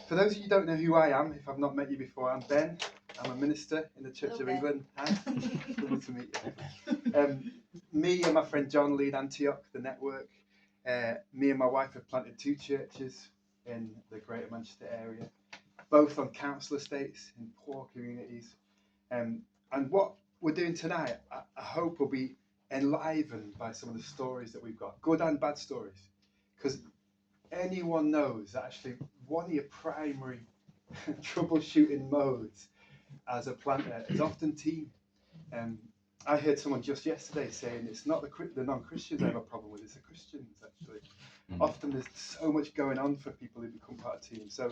For those of you who don't know who I am, if I've not met you before, I'm Ben. I'm a minister in the Church Hello, of Ben. England. Hi. Lovely to meet you. Me and my friend John lead Antioch, the network. Me and my wife have planted 2 churches in the Greater Manchester area, both on council estates in poor communities. And what we're doing tonight, I hope, will be enlivened by some of the stories that we've got, good and bad stories. Because anyone knows that actually one of your primary troubleshooting modes as a planter is often team. I heard someone just yesterday saying it's not the non-Christians I have a problem with, it's the Christians actually. Often there's so much going on for people who become part of teams. So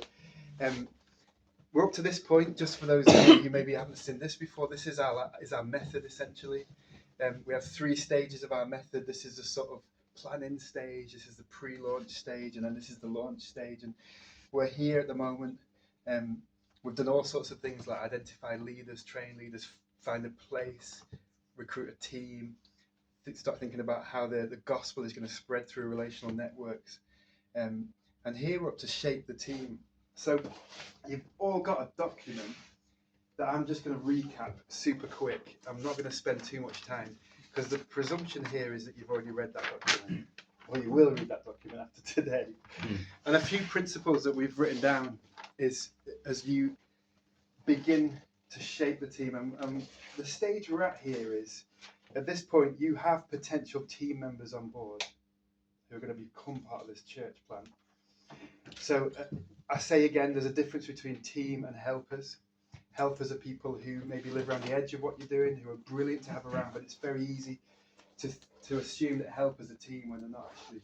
we're up to this point. Just for those of you who maybe haven't seen this before, this is our method essentially. We have 3 stages of our method. This is the sort of planning stage, this is the pre-launch stage, and then this is the launch stage. And we're here at the moment. We've done all sorts of things like identify leaders, train leaders, find a place, recruit a team, start thinking about how the gospel is going to spread through relational networks. And here we're up to shape the team. So you've all got a document that I'm just going to recap super quick. I'm not going to spend too much time because the presumption here is that you've already read that document, or you will read that document after today. And a few principles that we've written down is as you begin to shape the team. And the stage we're at here is, at this point, you have potential team members on board who are going to become part of this church plan. So I say again, there's a difference between team and helpers. Helpers are people who maybe live around the edge of what you're doing, who are brilliant to have around, but it's very easy to assume that helpers are team when they're not actually.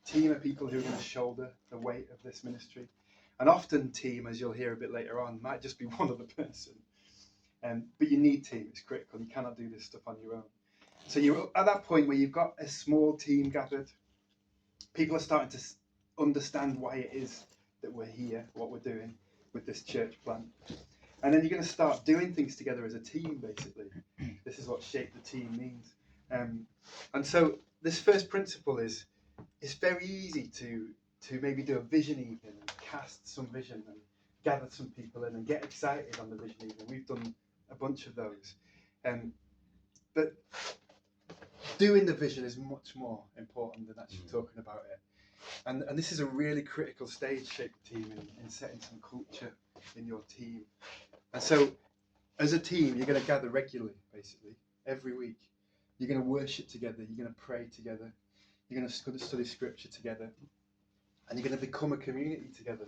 Team are people who are going to shoulder the weight of this ministry. And often team, as you'll hear a bit later on, might just be one other person. But you need team, it's critical. You cannot do this stuff on your own. So you're at that point where you've got a small team gathered. People are starting to understand why it is that we're here, what we're doing with this church plan. And then you're going to start doing things together as a team, basically. This is what shape the team means. And so this first principle is, it's very easy to maybe do a vision evening and cast some vision and gather some people in and get excited on the vision evening. We've done a bunch of those. But doing the vision is much more important than actually talking about it. And this is a really critical stage, shape the team, in setting some culture in your team. And so, as a team, you're going to gather regularly, basically, every week. You're going to worship together, you're going to pray together, you're going to study scripture together, and you're going to become a community together.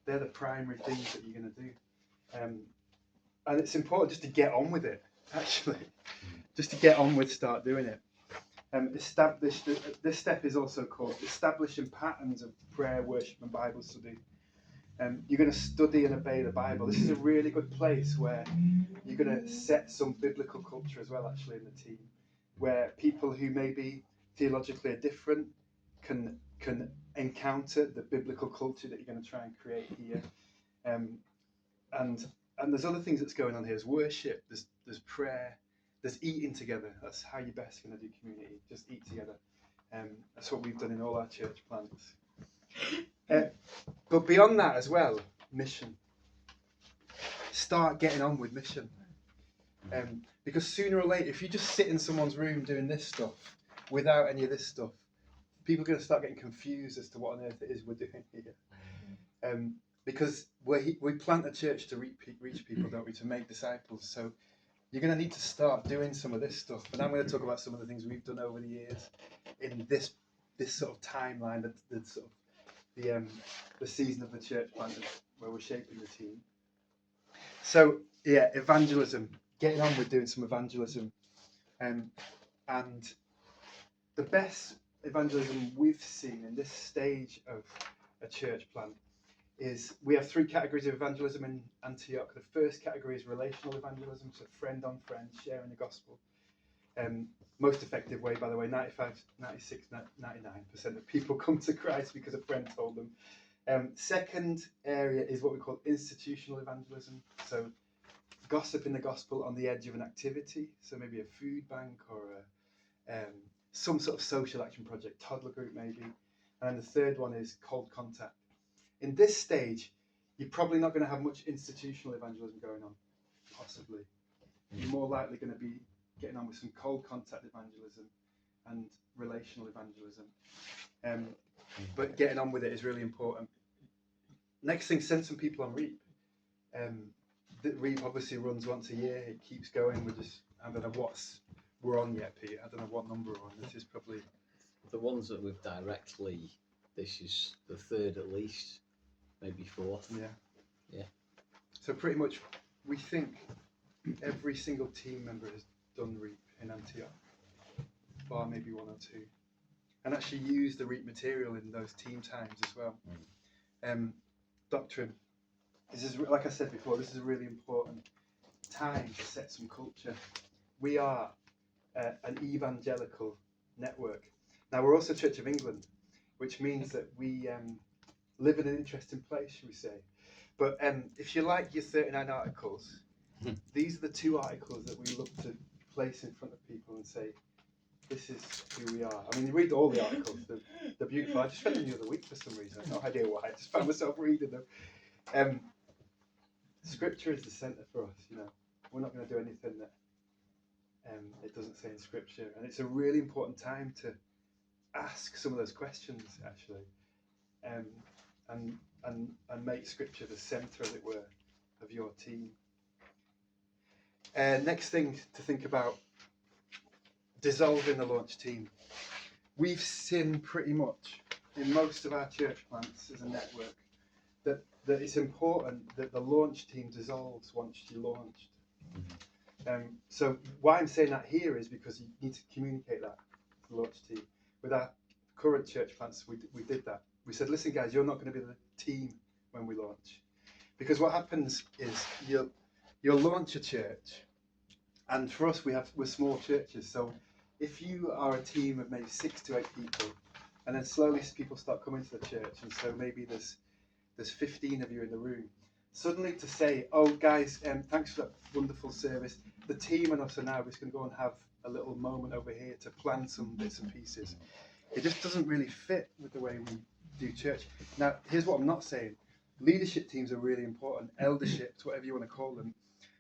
They're the primary things that you're going to do. And it's important just to get on with it, actually. Just to get on with, start doing it. This step is also called establishing patterns of prayer, worship, and Bible study. You're going to study and obey the Bible. This is a really good place where you're going to set some biblical culture as well, actually, in the team, where people who maybe theologically are different can encounter the biblical culture that you're going to try and create here. And there's other things that's going on here. There's worship, there's prayer, there's eating together. That's how you're best going to do community. Just eat together. That's what we've done in all our church plants. But beyond that as well, mission. Start getting on with mission. Because sooner or later, if you just sit in someone's room doing this stuff without any of this stuff, people are going to start getting confused as to what on earth it is we're doing here. Because we plant a church to reach people, don't we, to make disciples. So you're going to need to start doing some of this stuff. And I'm going to talk about some of the things we've done over the years in this sort of timeline, the season of the church plant where we're shaping the team. So yeah, evangelism, getting on with doing some evangelism. And the best evangelism we've seen in this stage of a church plant is we have 3 categories of evangelism in Antioch. The first category is relational evangelism, so friend on friend, sharing the gospel. Most effective way, by the way, 95, 96, 99% of people come to Christ because a friend told them. Second area is what we call institutional evangelism. So gossiping the gospel on the edge of an activity, so maybe a food bank or some sort of social action project, toddler group maybe. And the third one is cold contact. in this stage, you're probably not going to have much institutional evangelism going on, possibly. You're more likely going to be getting on with some cold contact evangelism and relational evangelism. But getting on with it is really important. Next thing, send some people on Reap. Reap obviously runs once a year. It keeps going. I don't know we're on yet, Pete. I don't know what number we're on. This is probably the ones that we've directly. This is the third at least, maybe fourth. Yeah. So pretty much, we think every single team member has done Reap in Antioch, bar maybe one or two, and actually use the Reap material in those team times as well. Doctrine. This is, like I said before, this is a really important time to set some culture. We are an evangelical network. Now, we're also Church of England, which means that we live in an interesting place, shall we say. But if you like your 39 articles, these are the 2 articles that we look to place in front of people and say, this is who we are. I mean, you read all the articles, they're beautiful. I just read them the other week for some reason. I have no idea why. I just found myself reading them. Scripture is the centre for us, you know. We're not going to do anything that it doesn't say in Scripture. And it's a really important time to ask some of those questions, actually, and make Scripture the centre, as it were, of your team. Next thing to think about, dissolving the launch team. We've seen pretty much in most of our church plants as a network that it's important that the launch team dissolves once you're launched. So why I'm saying that here is because you need to communicate that to the launch team. With our current church plants, we did that. We said, listen guys, you're not going to be the team when we launch. Because what happens is you'll launch a church, and for us we're small churches, so if you are a team of maybe 6 to 8 people, and then slowly people start coming to the church, and so maybe there's 15 of you in the room, suddenly to say, oh guys, thanks for that wonderful service, the team and us are now just going to go and have a little moment over here to plan some bits and pieces. It just doesn't really fit with the way we do church. Now, here's what I'm not saying. Leadership teams are really important, elderships, whatever you want to call them.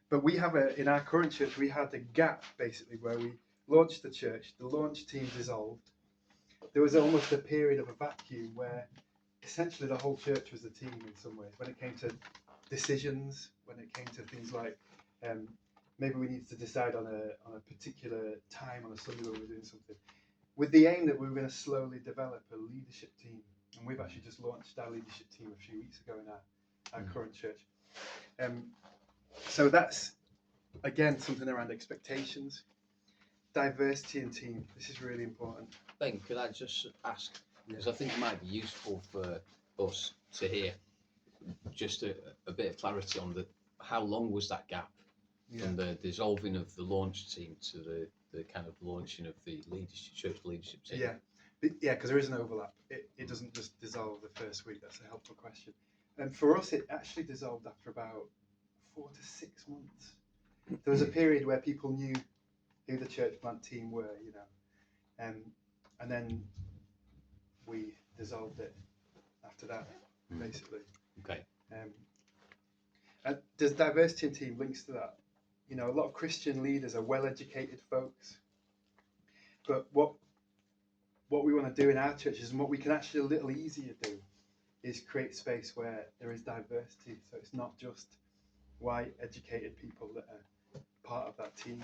But we have in our current church, we had a gap basically where we launched the church, the launch team dissolved. There was almost a period of a vacuum where essentially the whole church was the team in some ways. When it came to decisions, when it came to things like maybe we needed to decide on a particular time on a Sunday when we were doing something, with the aim that we were going to slowly develop a leadership team. And we've actually just launched our leadership team a few weeks ago in our current church. So that's, again, something around expectations. Diversity in team. This is really important. Ben, could I just ask, because I think it might be useful for us to hear just a bit of clarity on how long was that gap from the dissolving of the launch team to the kind of launching of the church leadership team? Yeah, because there is an overlap. It doesn't just dissolve the first week. That's a helpful question. And for us, it actually dissolved after about 4 to 6 months. There was a period where people knew who the church plant team were, you know, and then we dissolved it after that, basically. Okay. And there's diversity in team links to that. You know, a lot of Christian leaders are well-educated folks, but what we want to do in our churches and what we can actually a little easier do is create space where there is diversity. So it's not just white educated people that are part of that team.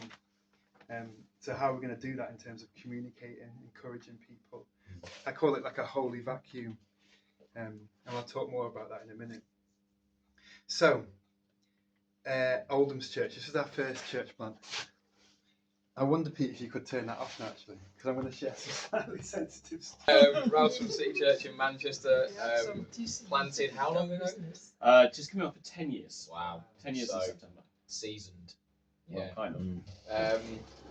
So how are we going to do that in terms of communicating, encouraging people? I call it like a holy vacuum, and I'll talk more about that in a minute. So, Oldham's Church, this is our first church plant. I wonder, Pete, if you could turn that off now, actually, because I'm going to share some slightly sensitive stuff. Ralston City Church in Manchester, planted how long ago? Just coming up for 10 years. Wow. 10 years in September. Seasoned. Well, Yeah. kind of.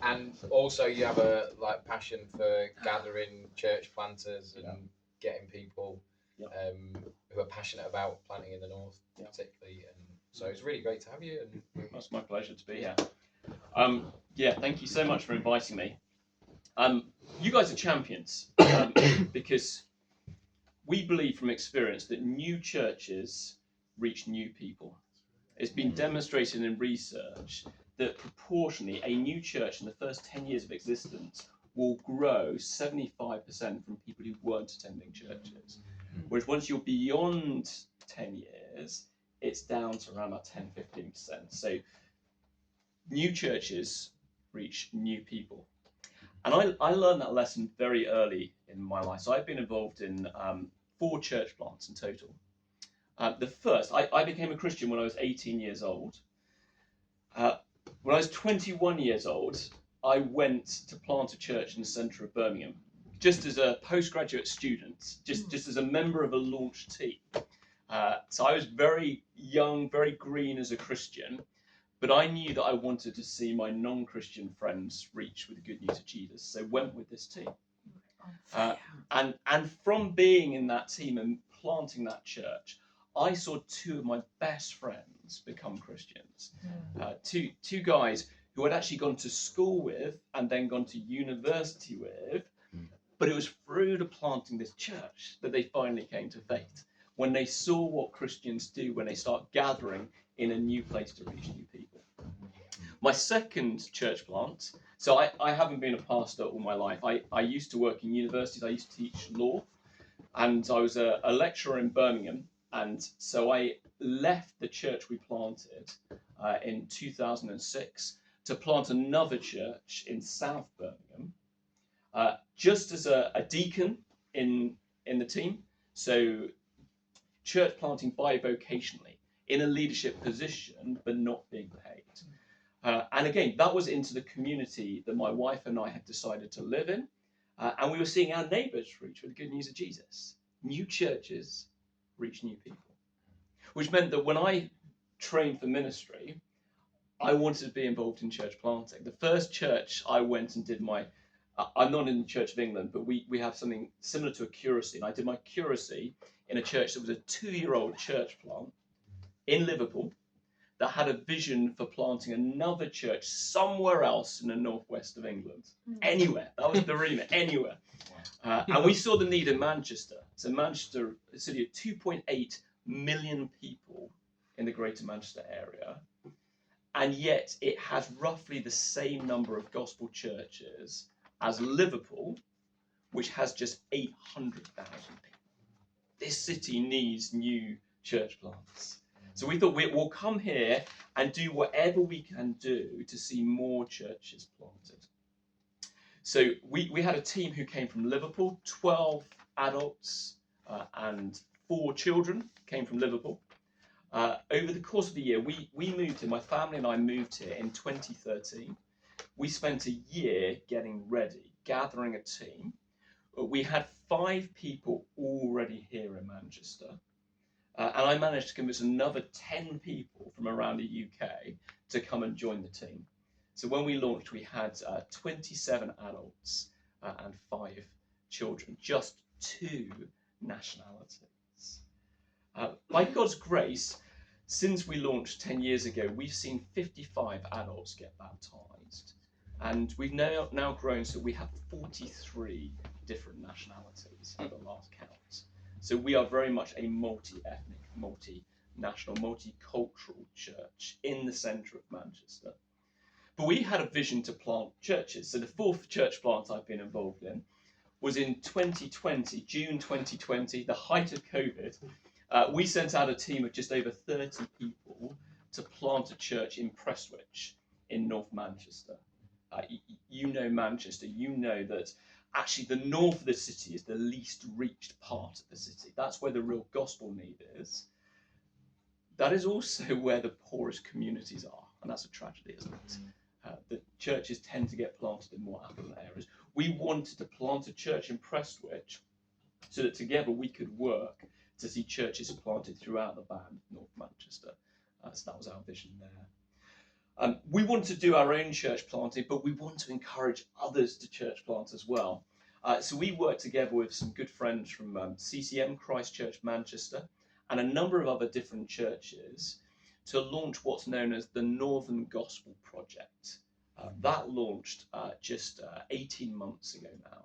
And also you have a passion for gathering church planters and getting people who are passionate about planting in the north, particularly. And so it's really great to have you. And It's my pleasure to be here. Thank you so much for inviting me. You guys are champions because we believe from experience that new churches reach new people. It's been demonstrated in research that proportionally a new church in the first 10 years of existence will grow 75% from people who weren't attending churches. Whereas once you're beyond 10 years, it's down to around about 10-15%. So new churches reach new people. And I learned that lesson very early in my life. So I've been involved in 4 church plants in total. The first, I became a Christian when I was 18 years old. When I was 21 years old, I went to plant a church in the centre of Birmingham, just as a postgraduate student, just as a member of a launch team. So I was very young, very green as a Christian, but I knew that I wanted to see my non-Christian friends reach with the good news of Jesus, so went with this team. And from being in that team and planting that church, I saw 2 of my best friends become Christians. Two guys who had actually gone to school with and then gone to university with, but it was through the planting this church that they finally came to faith, when they saw what Christians do when they start gathering in a new place to reach new people. My second church plant, so I haven't been a pastor all my life. I used to work in universities, I used to teach law, and I was a lecturer in Birmingham. And so I left the church we planted in 2006 to plant another church in South Birmingham, just as a deacon in the team. So church planting bivocationally, in a leadership position, but not being paid. And again, that was into the community that my wife and I had decided to live in. And we were seeing our neighbours reach with the good news of Jesus. New churches reach new people. Which meant that when I trained for ministry, I wanted to be involved in church planting. The first church I went and did I'm not in the Church of England, but we have something similar to a curacy. And I did my curacy in a church that was a 2-year-old church plant in Liverpool that had a vision for planting another church somewhere else in the northwest of England. Anywhere. That was the remit. Anywhere. And we saw the need in Manchester. So Manchester, a city of 2.8 million people in the Greater Manchester area, and yet it has roughly the same number of gospel churches as Liverpool, which has just 800,000 people. This city needs new church plants. So we thought we'll come here and do whatever we can do to see more churches planted. So we had a team who came from Liverpool, 12 adults and 4 children came from Liverpool. Over the course of the year, we moved here, my family and I moved here in 2013. We spent a year getting ready, gathering a team. We had 5 people already here in Manchester. And I managed to convince another 10 people from around the UK to come and join the team. So when we launched, we had 27 adults and 5 children, just 2 nationalities. By God's grace, since we launched 10 years ago, we've seen 55 adults get baptized. And we've now grown so we have 43 different nationalities at the last count. So we are very much a multi-ethnic, multinational, multicultural church in the centre of Manchester. But we had a vision to plant churches. So the 4th church plant I've been involved in was in 2020, June 2020, the height of COVID. We sent out a team of just over 30 people to plant a church in Prestwich in North Manchester. You know Manchester, you know that actually the north of the city is the least reached part of the city. That's where the real gospel need is. That is also where the poorest communities are, and that's a tragedy, isn't it? The churches tend to get planted in more affluent areas. We wanted to plant a church in Prestwich so that together we could work to see churches planted throughout the band of North Manchester. So that was our vision there. We want to do our own church planting, but we want to encourage others to church plant as well. So we work together with some good friends from CCM, Christ Church Manchester, and a number of other different churches to launch what's known as the Northern Gospel Project. That launched just 18 months ago now,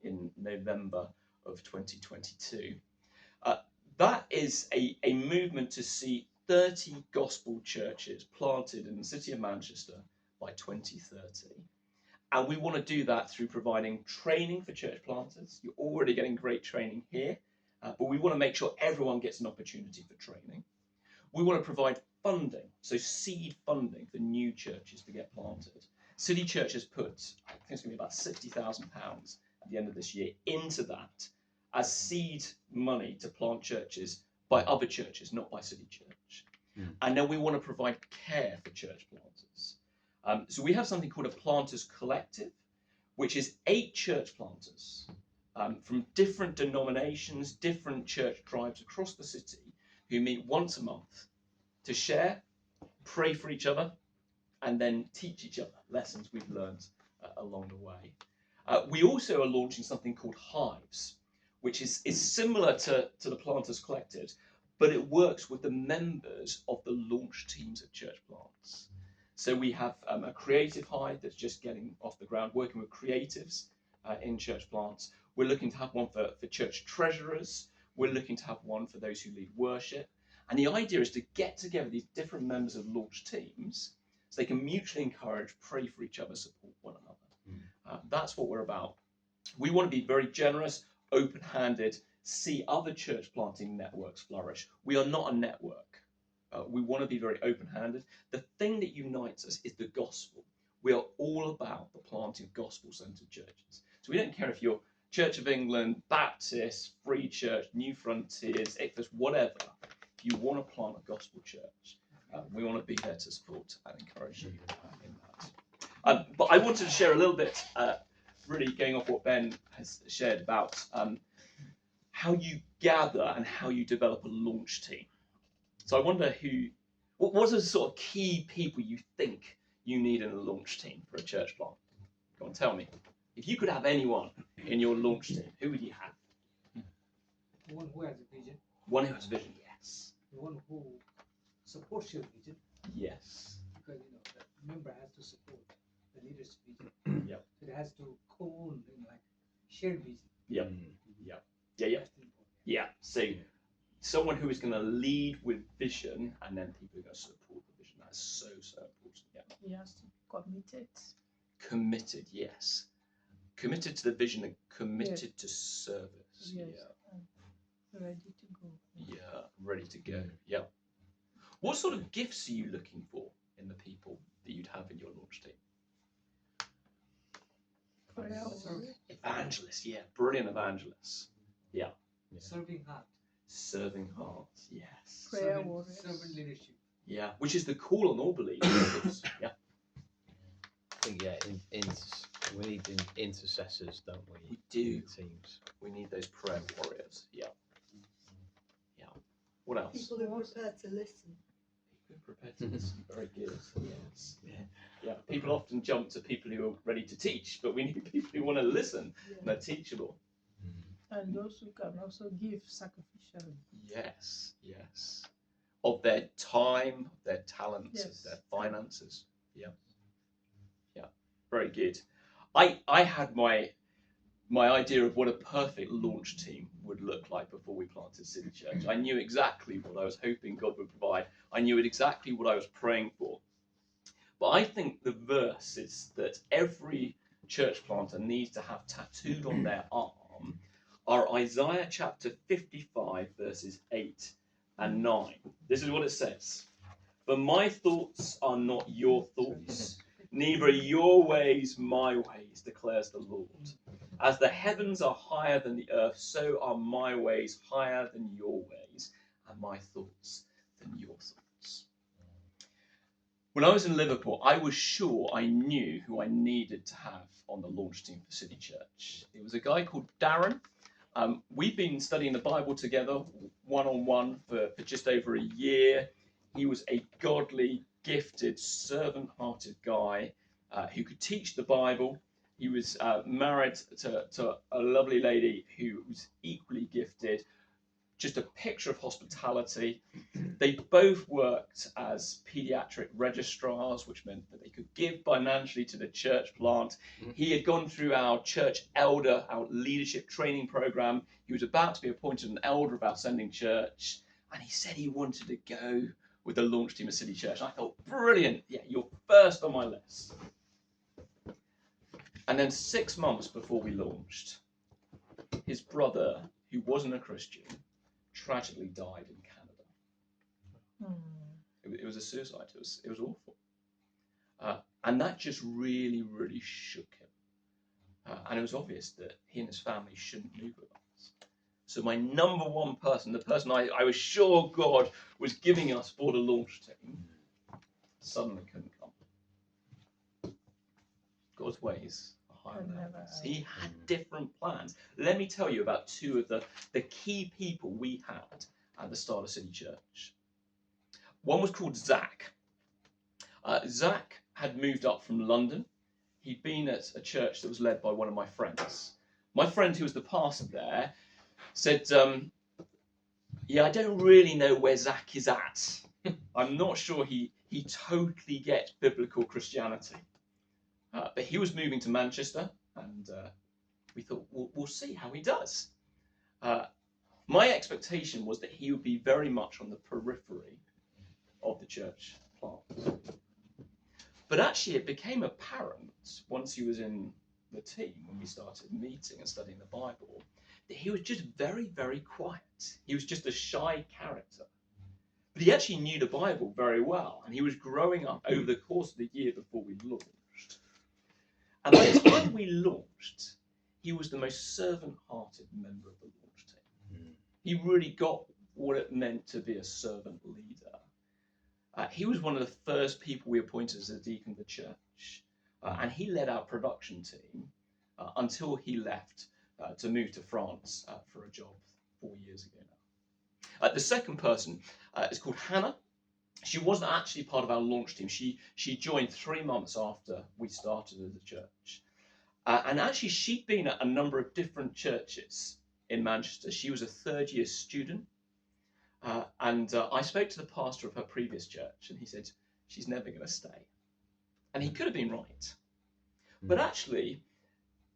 in November of 2022. That is a movement to see 30 gospel churches planted in the city of Manchester by 2030. And we want to do that through providing training for church planters. You're already getting great training here, but we want to make sure everyone gets an opportunity for training. We want to provide funding, so seed funding for new churches to get planted. City Church has put, I think it's going to be about £60,000 at the end of this year into that as seed money to plant churches by other churches, not by City Church. And then we want to provide care for church planters. So we have something called a Planters Collective, which is 8 church planters from different denominations, different church tribes across the city who meet once a month to share, pray for each other, and then teach each other lessons we've learned along the way. We also are launching something called Hives, which is similar to the Planters Collective, but it works with the members of the launch teams at church plants. So we have a creative hive that's just getting off the ground, working with creatives in church plants. We're looking to have one for church treasurers. We're looking to have one for those who lead worship. And the idea is to get together these different members of launch teams so they can mutually encourage, pray for each other, support one another. That's what we're about. We want to be very generous, open-handed, see other church planting networks flourish. We are not a network. We want to be very open-handed. The thing that unites us is the gospel. We are all about the planting of gospel-centered churches. So we don't care if you're Church of England, Baptist, Free Church, New Frontiers, Ichthus, whatever. If you want to plant a gospel church, we want to be there to support and encourage you in that. But I wanted to share a little bit, really going off what Ben has shared about how you gather and how you develop a launch team. So I wonder what are the sort of key people you think you need in a launch team for a church plant? Go on, tell me. If you could have anyone in your launch team, who would you have? One who has a vision. One who has a vision, yes. One who supports your vision. Yes. Because the member has to support the leader's vision. Yep. So it has to co-own, like shared vision. Yep. Yep. Yeah. That's important. Yeah. So someone who is going to lead with vision, and then people are going to support the vision. That's so important. Yeah. He has to be committed. Committed, yes. Committed to the vision and committed to service. Yes. Yeah. Ready to go. Yeah. Ready to go. Yeah. What sort of gifts are you looking for in the people that you'd have in your launch team? Prayer. Evangelists, yeah. Brilliant evangelists. Yeah. Serving heart. Serving hearts, yes. Prayer warriors. Servant leadership. Yeah, which is the call on all believers. Yeah. I think, we need intercessors, don't we? We do. In teams. We need those prayer warriors. Yeah. Yeah. What else? People who are prepared to listen. People prepared to listen. Very good. Yes. Yeah. People often jump to people who are ready to teach, but we need people who want to listen and are teachable. And those who can also give sacrificially. Yes. Yes. Of their time, of their talents, Yes. of their finances. Yeah. Yeah. Very good. I had my idea of what a perfect launch team would look like before we planted City Church. I knew exactly what I was hoping God would provide. I knew exactly what I was praying for. But I think the verse is that every church planter needs to have tattooed on their arm are Isaiah chapter 55, verses 8 and 9. This is what it says. For my thoughts are not your thoughts, neither are your ways my ways, declares the Lord. As the heavens are higher than the earth, so are my ways higher than your ways, and my thoughts than your thoughts. When I was in Liverpool, I was sure I knew who I needed to have on the launch team for City Church. It was a guy called Darren. We've been studying the Bible together one-on-one for just over a year. He was a godly, gifted, servant-hearted guy who could teach the Bible. He was married to a lovely lady who was equally gifted, just a picture of hospitality. They both worked as pediatric registrars, which meant that they could give financially to the church plant. He had gone through our church elder, our leadership training program. He was about to be appointed an elder of our sending church, and he said he wanted to go with the launch team of City Church. And I thought, brilliant, yeah, you're first on my list. And then 6 months before we launched, his brother, who wasn't a Christian, tragically died in Canada. It was a suicide. It was awful. And that just really, really shook him. And it was obvious that he and his family shouldn't move with us. So my number one person, the person I was sure God was giving us for the launch team, suddenly couldn't come. God's ways are higher than ours. He had different plans. Let me tell you about two of the key people we had at the start of City Church. One was called Zach. Zach had moved up from London. He'd been at a church that was led by one of my friends. My friend, who was the pastor there, said, yeah, I don't really know where Zach is at. I'm not sure he totally gets biblical Christianity. But he was moving to Manchester, and we thought, we'll see how he does. My expectation was that he would be very much on the periphery of the church plant. But actually, it became apparent once he was in the team, when we started meeting and studying the Bible, that he was just very, very quiet. He was just a shy character. But he actually knew the Bible very well, and he was growing up over the course of the year before we launched. And by the time we launched, he was the most servant-hearted member of the launch team. He really got what it meant to be a servant leader. He was one of the first people we appointed as a deacon of the church, and he led our production team until he left to move to France for a job 4 years ago now. The second person is called Hannah. She wasn't actually part of our launch team. She joined 3 months after we started as a church. And actually, she'd been at a number of different churches in Manchester. She was a third-year student. And I spoke to the pastor of her previous church, and he said, she's never going to stay. And he could have been right. But actually,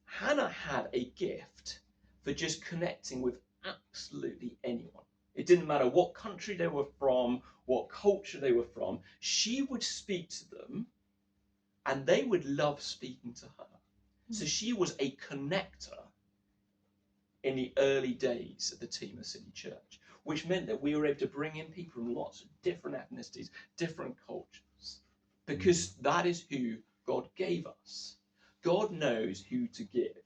Hannah had a gift for just connecting with absolutely anyone. It didn't matter what country they were from, what culture they were from. She would speak to them, and they would love speaking to her. So she was a connector in the early days of the team of City Church, which meant that we were able to bring in people from lots of different ethnicities, different cultures, because that is who God gave us. God knows who to give.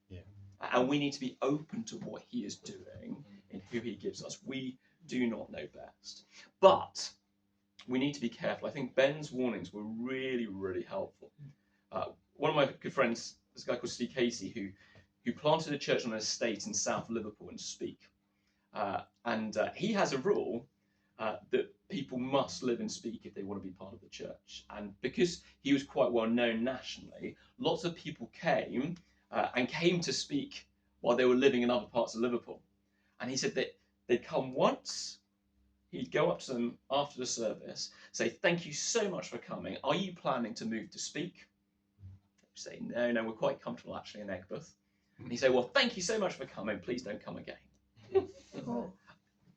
Yeah. And we need to be open to what he is doing and who he gives us. We do not know best. But we need to be careful. I think Ben's warnings were really, really helpful. One of my good friends, this guy called Steve Casey, who planted a church on an estate in South Liverpool in Speke. And he has a rule that people must live in Speke if they want to be part of the church. And because he was quite well known nationally, lots of people came to Speke while they were living in other parts of Liverpool. And he said that they'd come once, he'd go up to them after the service, say, thank you so much for coming. Are you planning to move to Speke? They'd say, no, we're quite comfortable actually in Egbert. And he'd say, well, thank you so much for coming. Please don't come again.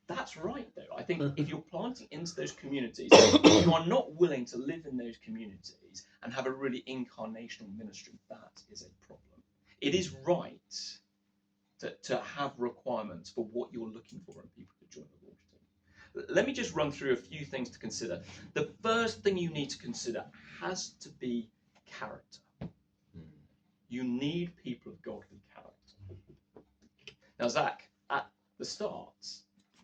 That's right, though. I think if you're planting into those communities, you are not willing to live in those communities and have a really incarnational ministry, that is a problem. It is right to have requirements for what you're looking for in people to join the launch team. Let me just run through a few things to consider. The first thing you need to consider has to be character. You need people of godly character. Now, Zach, at the start,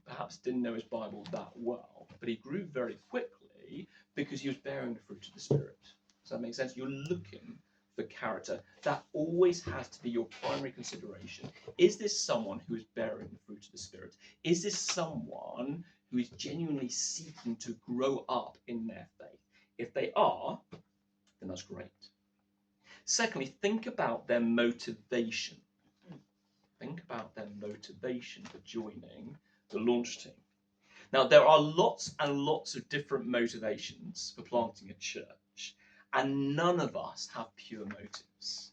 perhaps didn't know his Bible that well, but he grew very quickly because he was bearing the fruit of the Spirit. Does that make sense? You're looking for character. That always has to be your primary consideration. Is this someone who is bearing the fruit of the Spirit? Is this someone who is genuinely seeking to grow up in their faith? If they are, then that's great. Secondly, think about their motivation. Think about their motivation for joining the launch team. Now, there are lots and lots of different motivations for planting a church, and none of us have pure motives.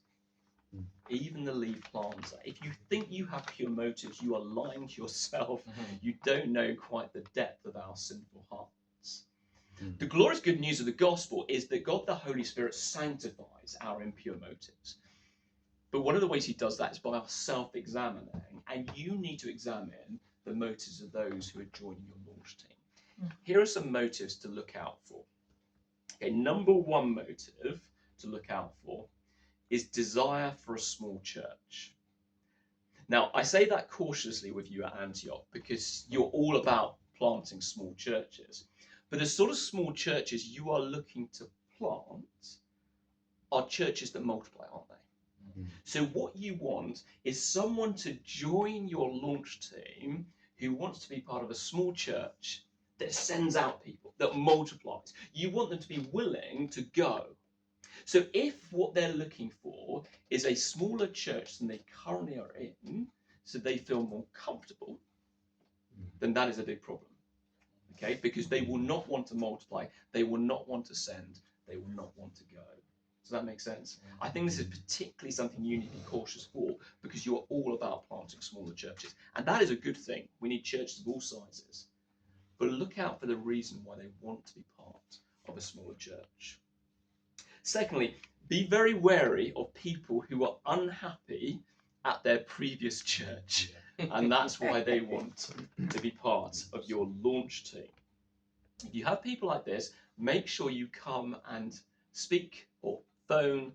Even the lead planter. If you think you have pure motives, you are lying to yourself. You don't know quite the depth of our sinful hearts. The glorious good news of the gospel is that God the Holy Spirit sanctifies our impure motives. But one of the ways he does that is by our self-examining, and you need to examine the motives of those who are joining your launch team. Here are some motives to look out for. Okay, number one motive to look out for is desire for a small church. Now, I say that cautiously with you at Antioch because you're all about planting small churches. But the sort of small churches you are looking to plant are churches that multiply, aren't they? So what you want is someone to join your launch team who wants to be part of a small church that sends out people, that multiplies. You want them to be willing to go. So if what they're looking for is a smaller church than they currently are in, so they feel more comfortable, then that is a big problem. Okay, because they will not want to multiply, they will not want to send, they will not want to go. Does that make sense? I think this is particularly something you need to be cautious for because you're all about planting smaller churches. And that is a good thing. We need churches of all sizes. But look out for the reason why they want to be part of a smaller church. Secondly, be very wary of people who are unhappy at their previous church. And that's why they want to be part of your launch team. If you have people like this, make sure you come and speak or phone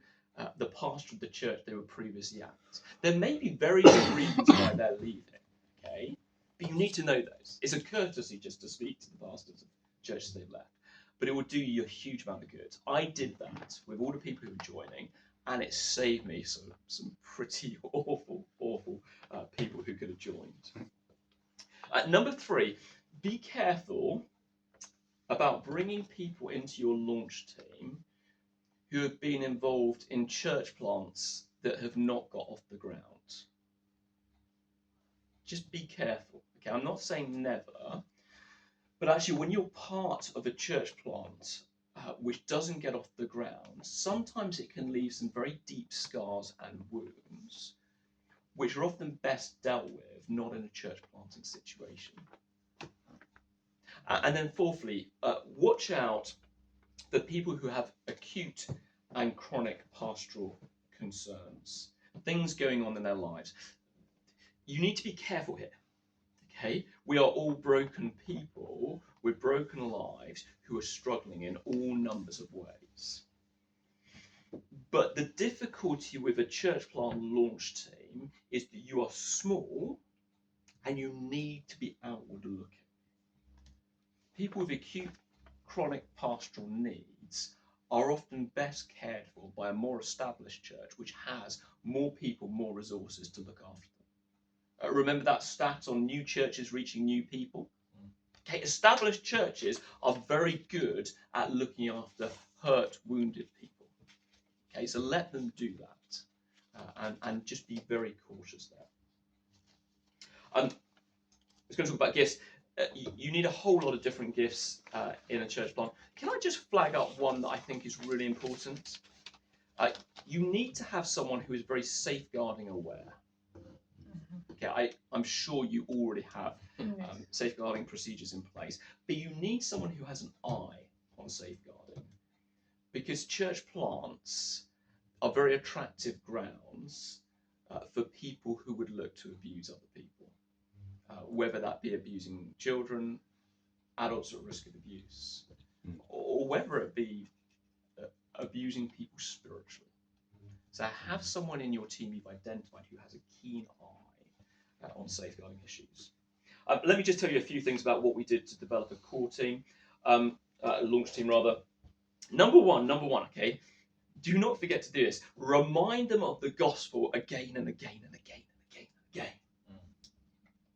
the pastor of the church they were previously at. There may be very good reasons why they're leaving, okay? But you need to know those. It's a courtesy just to speak to the pastors of churches they've left, but it will do you a huge amount of good. I did that with all the people who were joining, and it saved me some pretty awful people who could have joined. Number three, be careful about bringing people into your launch team who have been involved in church plants that have not got off the ground. Just be careful. Okay, I'm not saying never, but actually when you're part of a church plant which doesn't get off the ground, sometimes it can leave some very deep scars and wounds, which are often best dealt with not in a church planting situation. And then fourthly, watch out for people who have acute and chronic pastoral concerns, things going on in their lives. You need to be careful here, okay? We are all broken people with broken lives who are struggling in all numbers of ways. But the difficulty with a church plant launch team is that you are small and you need to be outward looking. People with acute chronic pastoral needs are often best cared for by a more established church which has more people, more resources to look after them. Remember that stat on new churches reaching new people? Okay, established churches are very good at looking after hurt, wounded people. Okay, so let them do that and just be very cautious there. I was going to talk about gifts. You need a whole lot of different gifts in a church plant. Can I just flag up one that I think is really important? You need to have someone who is very safeguarding aware. Okay, I'm sure you already have safeguarding procedures in place, but you need someone who has an eye on safeguarding, because church plants are very attractive grounds for people who would look to abuse other people. Whether that be abusing children, adults at risk of abuse, or whether it be abusing people spiritually. So have someone in your team you've identified who has a keen eye on safeguarding issues. Let me just tell you a few things about what we did to develop a core team, a launch team rather. Number one, okay, do not forget to do this. Remind them of the gospel again and again and again and again and again.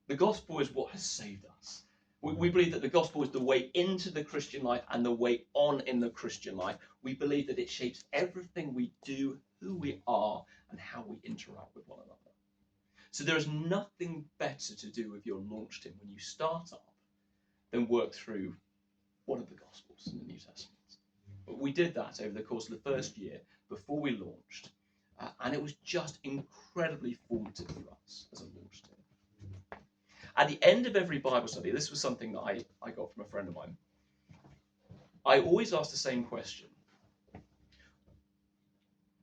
The gospel is what has saved us. We believe that the gospel is the way into the Christian life and the way on in the Christian life. We believe that it shapes everything we do, who we are, and how we interact with one another. So there is nothing better to do with your launch team when you start up than work through one of the Gospels in the New Testament. But we did that over the course of the first year before we launched, and it was just incredibly formative for us as a launch team. At the end of every Bible study, this was something that I got from a friend of mine, I always ask the same question.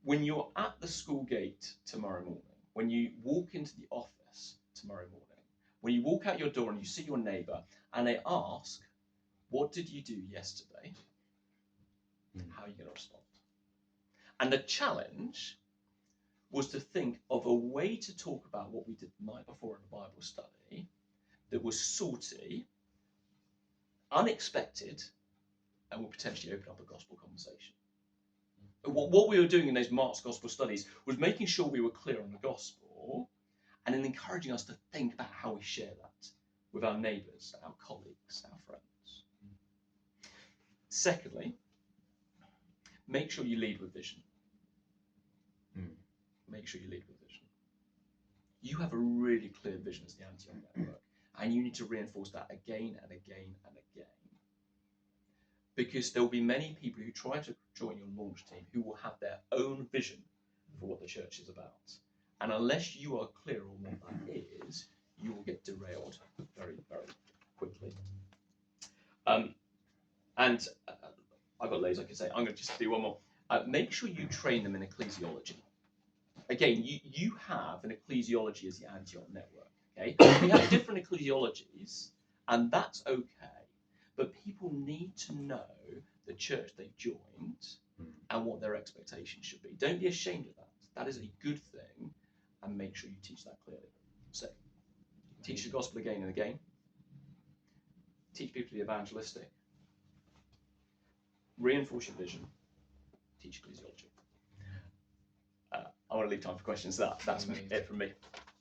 When you're at the school gate tomorrow morning, when you walk into the office tomorrow morning, when you walk out your door and you see your neighbour and they ask, what did you do yesterday? How are you going to respond? And the challenge was to think of a way to talk about what we did the night before in the Bible study that was salty, unexpected, and would potentially open up a gospel conversation. What we were doing in those Mark's gospel studies was making sure we were clear on the gospel and then encouraging us to think about how we share that with our neighbours, our colleagues, our friends. Secondly, make sure you lead with vision. Make sure you lead with vision. You have a really clear vision as the Antioch Network, and you need to reinforce that again and again and again. Because there will be many people who try to join your launch team who will have their own vision for what the church is about. And unless you are clear on what that is, you will get derailed very, very quickly. I've got loads I can say. I'm going to just do one more. Make sure you train them in ecclesiology. Again, you have an ecclesiology as the Antioch Network. Okay, we have different ecclesiologies, and that's okay. But people need to know the church they've joined and what their expectations should be. Don't be ashamed of that. That is a good thing, and make sure you teach that clearly. So, teach the gospel again and again. Teach people to be evangelistic. Reinforce your vision. Teach ecclesiology. I want to leave time for questions. That's it from me.